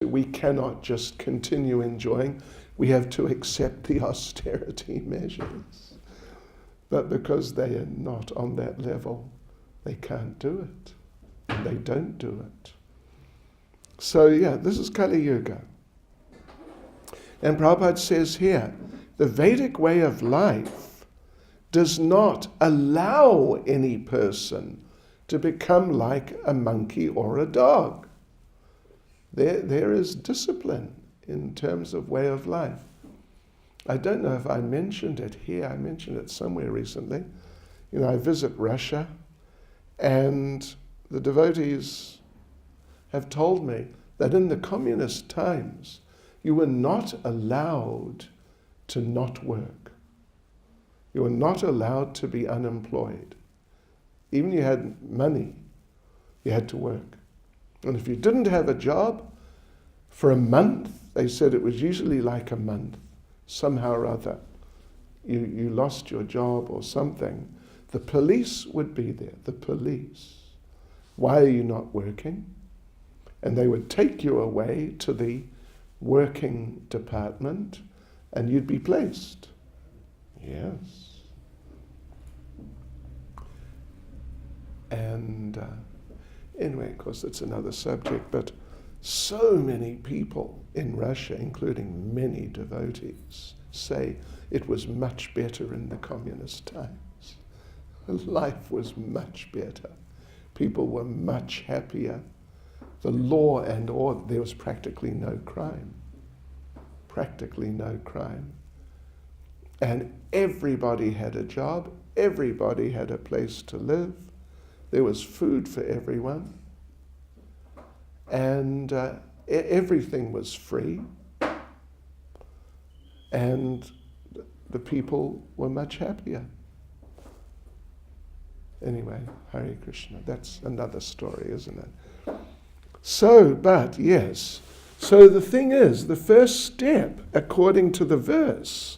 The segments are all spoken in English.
We cannot just continue enjoying. We have to accept the austerity measures. But because they are not on that level, they can't do it. And they don't do it. So yeah, this is Kali Yuga. And Prabhupada says here, the Vedic way of life does not allow any person to become like a monkey or a dog. There is discipline in terms of way of life. I don't know if I mentioned it here. I mentioned it somewhere recently. I visit Russia, and the devotees have told me that in the communist times, you were not allowed to not work. You were not allowed to be unemployed. Even if you had money, you had to work. And if you didn't have a job for a month, they said it was usually like a month, somehow or other, you lost your job or something, the police would be there, the police. Why are you not working? And they would take you away to the working department and you'd be placed. Yes. And anyway, of course, it's another subject, but so many people in Russia, including many devotees, say it was much better in the communist times. Life was much better. People were much happier. The law and order, there was practically no crime. Practically no crime. And everybody had a job. Everybody had a place to live. There was food for everyone. And everything was free. And the people were much happier. Anyway, Hare Krishna, that's another story, isn't it? So, but yes, so the thing is, the first step, according to the verse,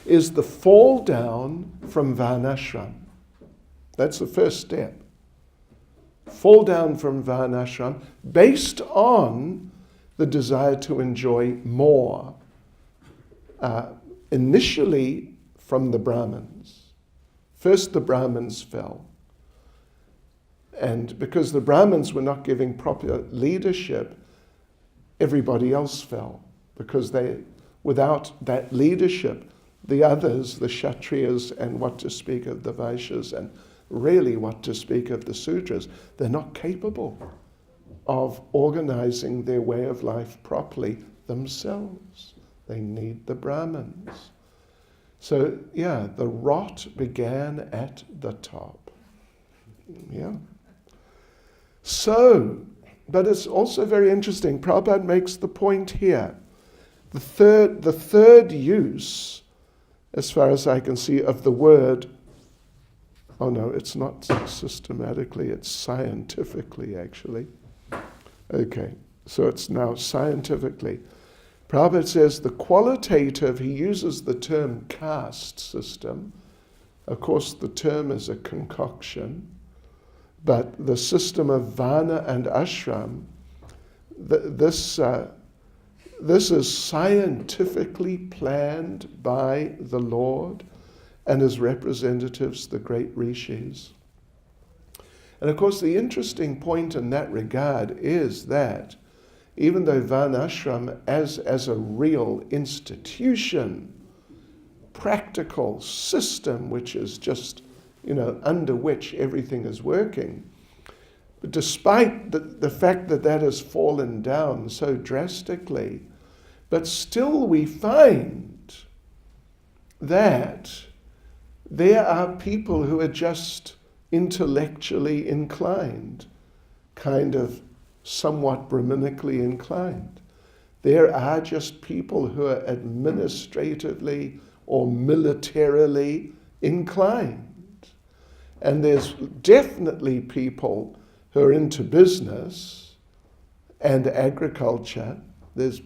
is the fall down from Varnashram. That's the first step. Fall down from Varnashram based on the desire to enjoy more. Initially from the Brahmins. First the Brahmins fell. And because the Brahmins were not giving proper leadership, everybody else fell. Because without that leadership, the others, the Kshatriyas, and what to speak of the Vaishyas, and really what to speak of the Sudras, they're not capable of organizing their way of life properly themselves. They need the Brahmins. So, yeah, the rot began at the top. Yeah. So, but it's also very interesting. Prabhupada makes the point here. The third use, as far as I can see, of the word, oh no, it's not systematically, it's scientifically actually. Okay, so it's now scientifically. Prabhupada says the qualitative, he uses the term caste system. Of course, the term is a concoction, but the system of Varna and Ashram, this is scientifically planned by the Lord and his representatives, the great rishis. And of course, the interesting point in that regard is that even though Varnashram as a real institution, practical system, which is just, under which everything is working, but despite the fact that that has fallen down so drastically, but still we find that there are people who are just intellectually inclined, kind of somewhat Brahminically inclined. There are just people who are administratively or militarily inclined. And there's definitely people who are into business and agriculture. There's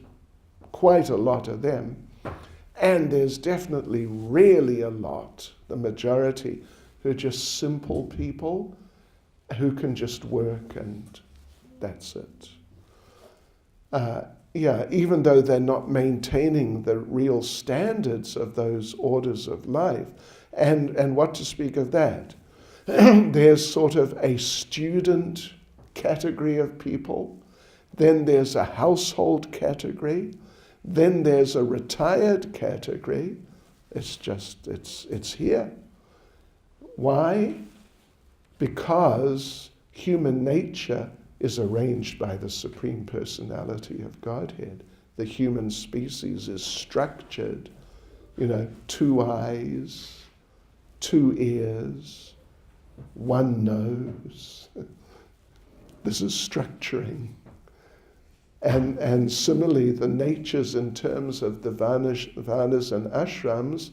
quite a lot of them. And there's definitely really a lot, the majority, who are just simple people who can just work and that's it. even though they're not maintaining the real standards of those orders of life. And what to speak of that? There's sort of a student category of people, then there's a household category, then there's a retired category. It's here. Why? Because human nature is arranged by the Supreme Personality of Godhead. The human species is structured, 2 eyes, 2 ears, 1 nose. This is structuring. And similarly, the natures in terms of the varnas and ashrams,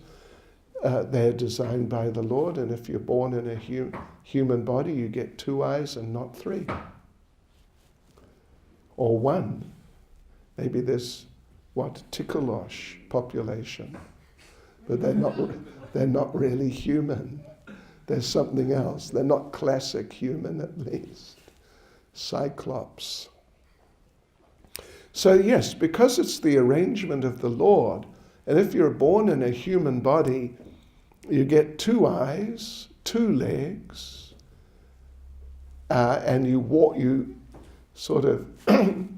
they're designed by the Lord, and if you're born in a human body, you get 2 eyes and not 3. Or 1. Maybe there's, Tikalosh population. But they're not really human. There's something else. They're not classic human, at least. Cyclops. So yes, because it's the arrangement of the Lord, and if you're born in a human body, you get 2 eyes, 2 legs, and you walk, you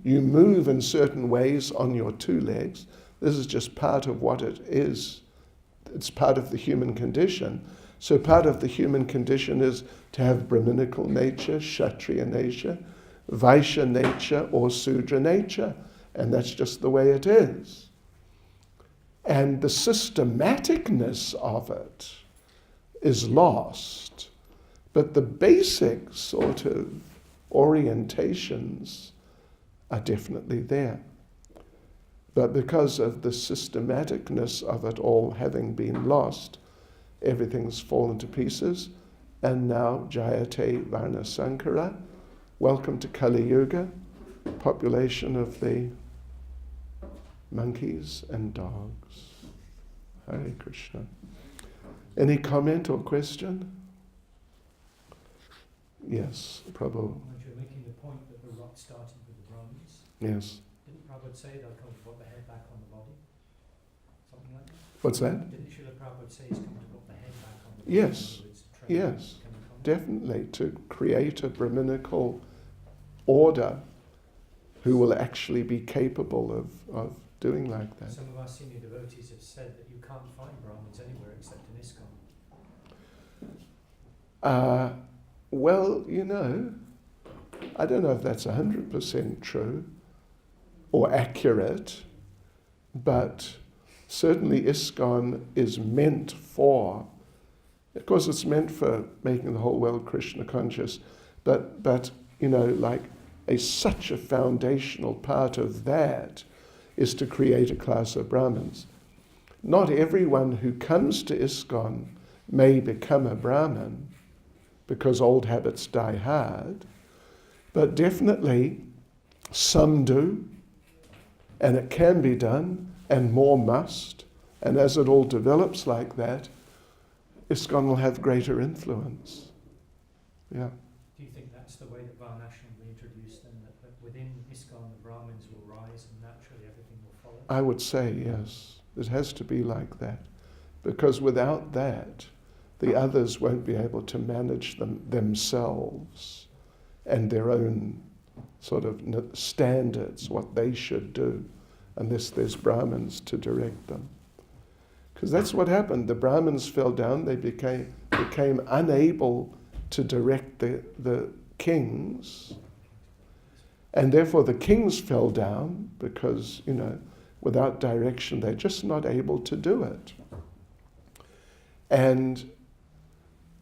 move in certain ways on your 2 legs. This is just part of what it is. It's part of the human condition. So part of the human condition is to have Brahminical nature, Kshatriya nature, Vaishya nature, or Sudra nature. And that's just the way it is. And the systematicness of it is lost. But the basic sort of orientations are definitely there. But because of the systematicness of it all having been lost, everything's fallen to pieces. And now, Jayate Varna Sankara, welcome to Kali Yuga, population of the monkeys and dogs. Hare Krishna. Any comment or question? Yes, Prabhu. You're making the point that the rot started with the Brahmins. Yes. Didn't Prabhupada say they'll come to put the head back on the body? Something like that? What's that? Didn't Srila Prabhupada say he's come to put the head back on the body? Yes. Yes. Definitely, to create a Brahminical order who will actually be capable of doing like that. Some of our senior devotees have said that you can't find Brahmins anywhere except in ISKCON. Well, I don't know if that's 100% true or accurate, but certainly ISKCON is meant for, of course it's meant for making the whole world Krishna conscious, but like such a foundational part of that is to create a class of Brahmins. Not everyone who comes to ISKCON may become a Brahmin, because old habits die hard, but definitely some do, and it can be done, and more must, and as it all develops like that, ISKCON will have greater influence. Yeah. Do you think that's the way that Varnashram will be introduced, then, that within ISKCON the Brahmins will rise and naturally everything will follow? I would say yes. It has to be like that, because without that, the others won't be able to manage themselves and their own sort of standards, what they should do, unless there's Brahmins to direct them. Because that's what happened. The Brahmins fell down. They became unable to direct the kings, and therefore the kings fell down because, without direction, they're just not able to do it. And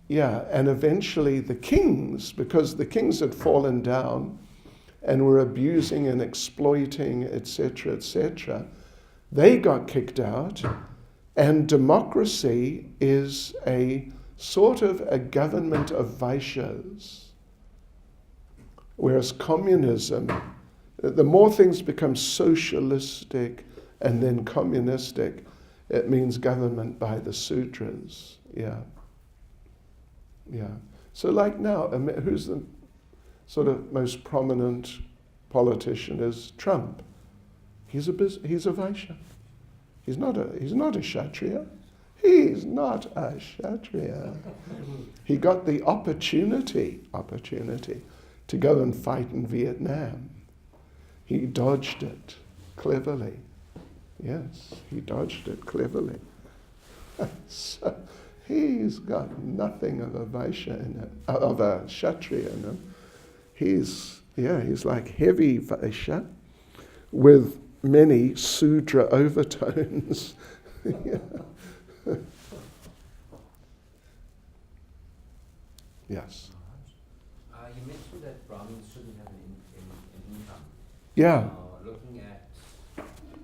eventually the kings, because the kings had fallen down and were abusing and exploiting, etc., they got kicked out, and democracy is a sort of a government of Vaishyas. Whereas communism, the more things become socialistic and then communistic, it means government by the sutras. Yeah. So like now, who's the sort of most prominent politician is Trump. He's a Vaishya. He's not a Kshatriya. He's not a Kshatriya. He got the opportunity to go and fight in Vietnam. He dodged it cleverly. Yes, he dodged it cleverly. So he's got nothing of a Vaishya in him, of a Kshatriya in him. He's like heavy Vaishya with many Sudra overtones. Yeah. Yes. You mentioned that Brahmins shouldn't have an income. Yeah. Looking at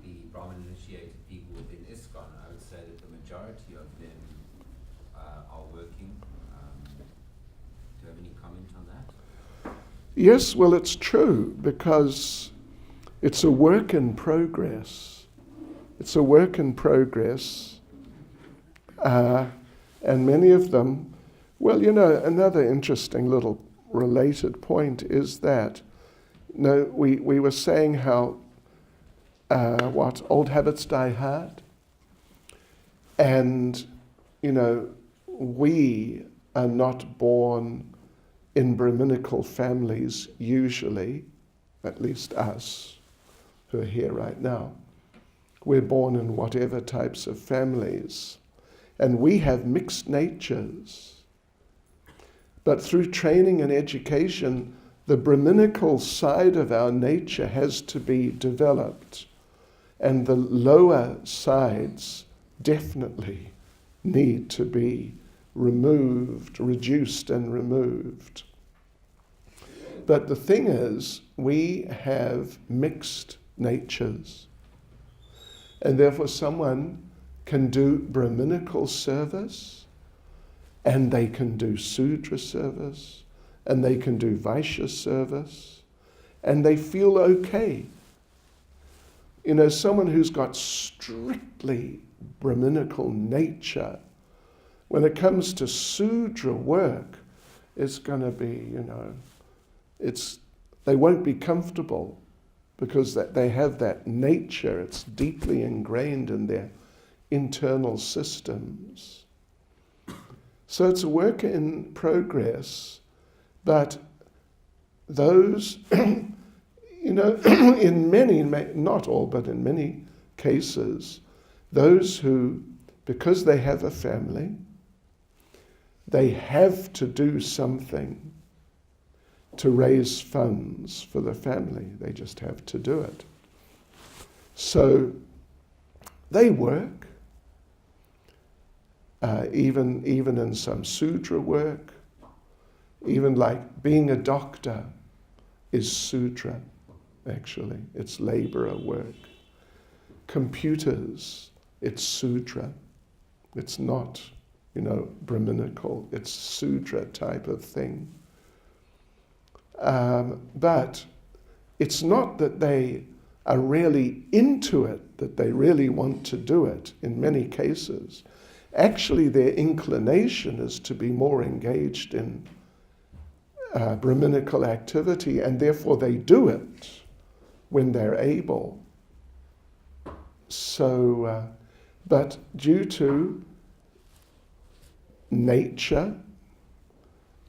the Brahmin-initiated people within ISKCON, I would say that the majority of them are working. Do you have any comment on that? Yes, well, it's true, because it's a work in progress. It's a work in progress. And many of them, well, another interesting little related point is that, we were saying how, old habits die hard. And, we are not born in Brahminical families usually, at least us who are here right now. We're born in whatever types of families. And we have mixed natures. But through training and education, the Brahminical side of our nature has to be developed. And the lower sides definitely need to be reduced and removed. But the thing is, we have mixed natures. And therefore someone can do Brahminical service, and they can do Sudra service, and they can do Vaishya service, and they feel okay. Someone who's got strictly Brahminical nature, when it comes to Sudra work, it's going to be, they won't be comfortable, because they have that nature. It's deeply ingrained in their internal systems. So it's a work in progress, but those, in many, not all, but in many cases, those who, because they have a family, they have to do something to raise funds for the family. They just have to do it. So they work, even in some Sudra work, even like being a doctor is Sudra, actually. It's laborer work. Computers, it's Sudra. It's not, Brahminical. It's Sudra type of thing. But it's not that they are really into it, that they really want to do it in many cases. Actually, their inclination is to be more engaged in Brahminical activity, and therefore they do it when they're able. So, but due to nature,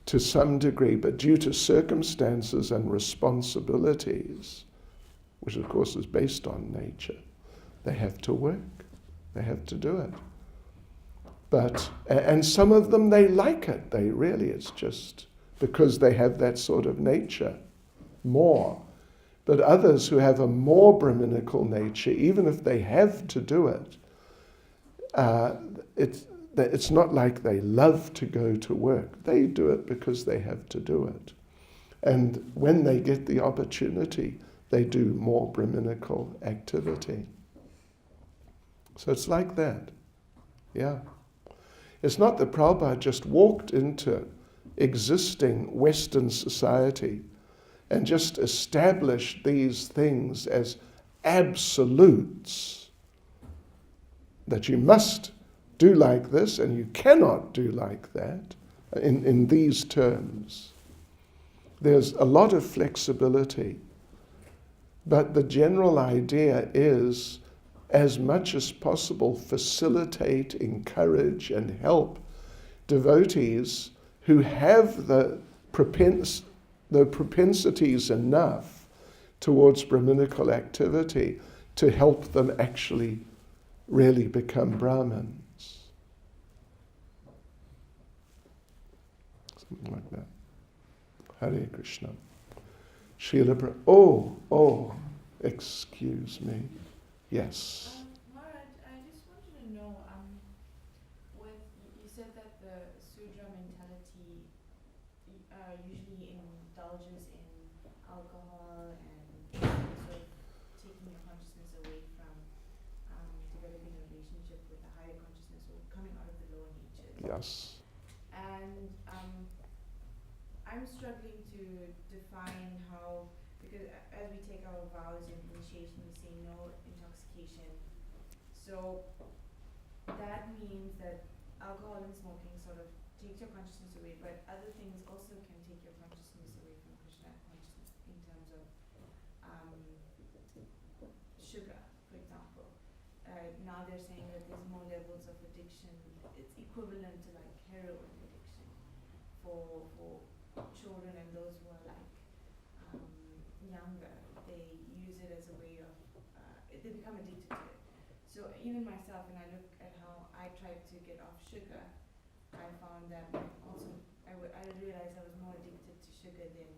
to some degree, but due to circumstances and responsibilities, which of course is based on nature, they have to work, they have to do it. But, and some of them, they like it, it's just because they have that sort of nature more. But others who have a more Brahminical nature, even if they have to do it, it's not like they love to go to work. They do it because they have to do it. And when they get the opportunity, they do more Brahminical activity. So it's like that. Yeah. It's not that Prabhupada just walked into existing Western society and just established these things as absolutes, that you must do like this and you cannot do like that in these terms. There's a lot of flexibility But the general idea is, as much as possible, facilitate, encourage, and help devotees who have the propensities enough towards Brahminical activity to help them actually really become Brahmins. Something like that. Hare Krishna. Excuse me. Yes. Maharaj, I just wanted to know, you said that the Sudra mentality usually indulges in alcohol and sort of taking your consciousness away from developing a relationship with the higher consciousness or coming out of the lower natures. Yes. And I'm struggling to define how, because as we take our vows and initiation, we say no intoxication. So that means that alcohol and smoking sort of takes your consciousness away, but other things also can take your consciousness away from Krishna consciousness in terms of sugar, for example. Now they're saying that there's more levels of addiction. It's equivalent to like heroin addiction for children and those who are like younger. They use it as a way of, they become addicted to it. So even myself, when I look at how I tried to get off sugar, I found that also, I realized I was more addicted to sugar than,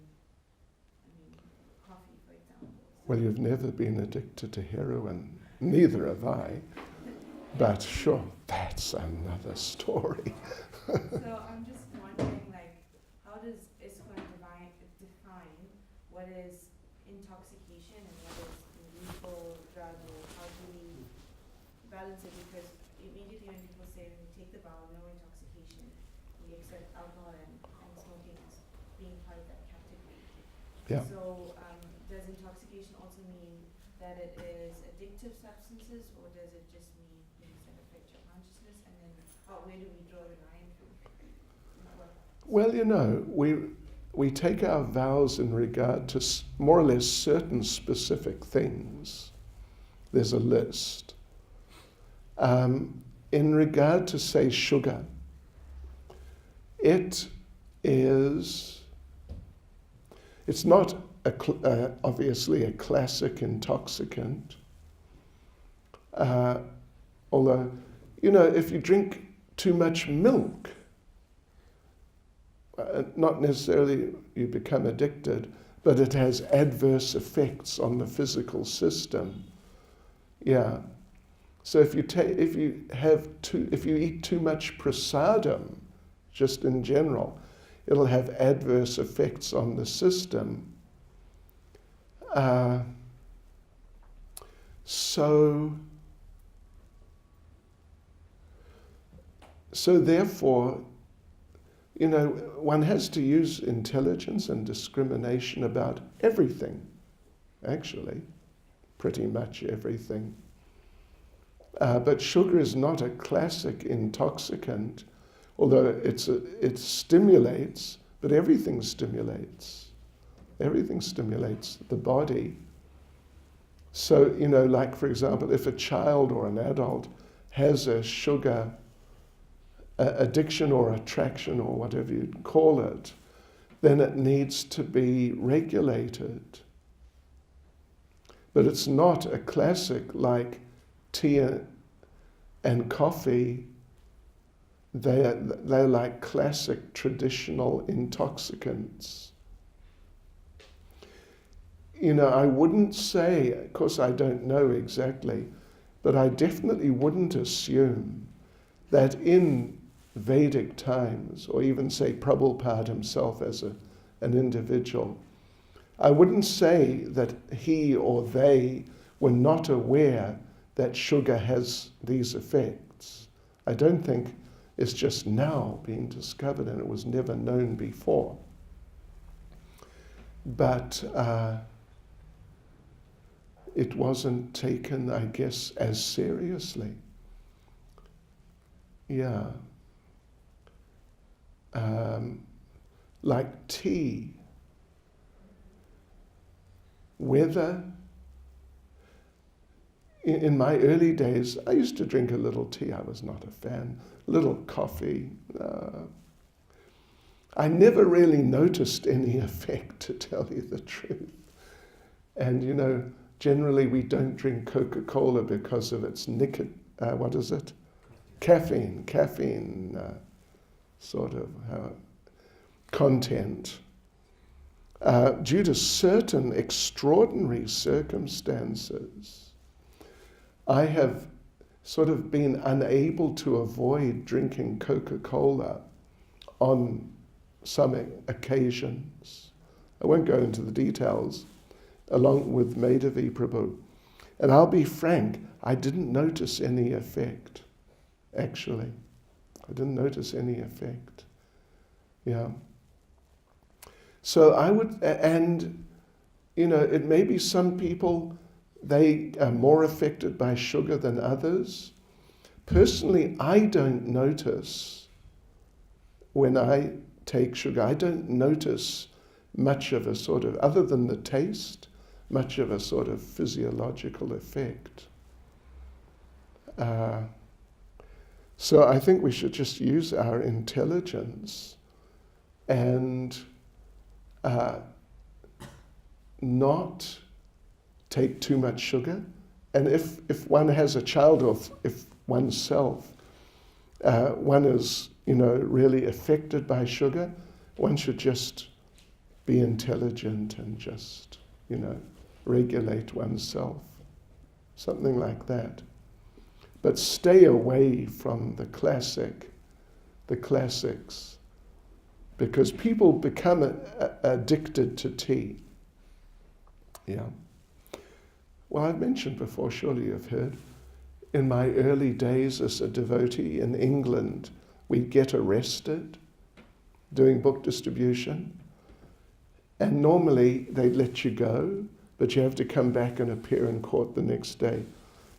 coffee, for example. Well, you've never been addicted to heroin. Neither have I. But sure, that's another story. So I'm just wondering, like, how does ISKCON define what is intoxication and what is lethal drug, or how do we balance it? Because immediately when people say, when we take the vow, no intoxication, we accept alcohol and smoking as being part of that category. Yeah. So does intoxication also mean that it is addictive substances, or does it just mean things that affect your consciousness? And then where do we draw the line from? Well, we take our vows in regard to more or less certain specific things. There's a list. In regard to, say, sugar, it's not obviously a classic intoxicant. Although, if you drink too much milk, not necessarily you become addicted, but it has adverse effects on the physical system. Yeah. So if you eat too much prasadam, just in general, it'll have adverse effects on the system. So therefore, one has to use intelligence and discrimination about everything, actually, pretty much everything. But sugar is not a classic intoxicant, although it stimulates, but everything stimulates. Everything stimulates the body. So, like for example, if a child or an adult has a sugar addiction or attraction or whatever you'd call it, then it needs to be regulated. But it's not a classic like tea and coffee. They're like classic traditional intoxicants. I wouldn't say, of course I don't know exactly, but I definitely wouldn't assume that in Vedic times, or even say Prabhupada himself as an individual, I wouldn't say that he or they were not aware that sugar has these effects. I don't think it's just now being discovered and it was never known before. But it wasn't taken, I guess, as seriously. Yeah. Like tea, whether in my early days, I used to drink a little tea. I was not a fan. Little coffee. I never really noticed any effect, to tell you the truth. And generally we don't drink Coca-Cola because of its caffeine sort of content. Due to certain extraordinary circumstances, I have sort of been unable to avoid drinking Coca-Cola on some occasions. I won't go into the details, along with Madhavi Prabhu. And I'll be frank, I didn't notice any effect, actually. I didn't notice any effect. Yeah. So I would, and it may be some people, they are more affected by sugar than others. Personally, I don't notice when I take sugar, I don't notice much of a sort of, other than the taste, much of a sort of physiological effect. So I think we should just use our intelligence and not take too much sugar. And if one has a child, or if oneself, one is, really affected by sugar, one should just be intelligent and just, regulate oneself. Something like that. But stay away from the classics, because people become addicted to tea. Yeah. Well, I've mentioned before, surely you've heard, in my early days as a devotee in England, we'd get arrested doing book distribution, and normally they'd let you go, but you have to come back and appear in court the next day.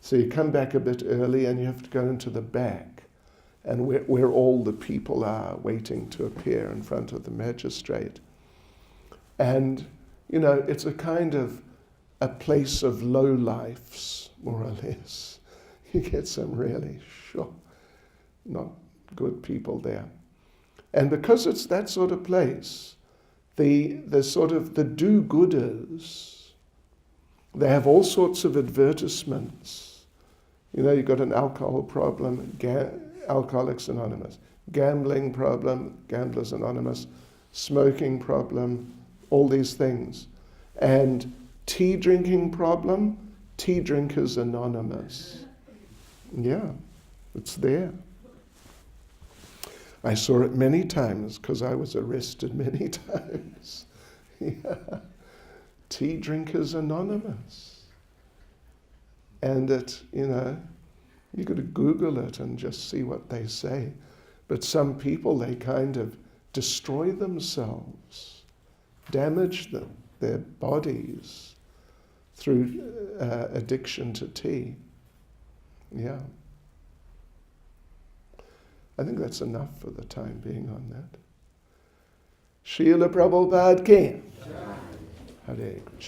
So you come back a bit early and you have to go into the back, and where all the people are waiting to appear in front of the magistrate. And, it's a kind of a place of low lifes, more or less. You get some really, not good people there. And because it's that sort of place, the sort of the do-gooders, they have all sorts of advertisements. You've got an alcohol problem, Alcoholics Anonymous. Gambling problem, Gamblers Anonymous. Smoking problem, all these things. And tea drinking problem, Tea Drinkers Anonymous. Yeah, it's there. I saw it many times because I was arrested many times. Yeah. Tea Drinkers Anonymous. And it, you got to Google it and just see what they say. But some people, they kind of destroy themselves, damage their bodies through addiction to tea. Yeah. I think that's enough for the time being on that. Srila Prabhupada ki. Hare Krishna.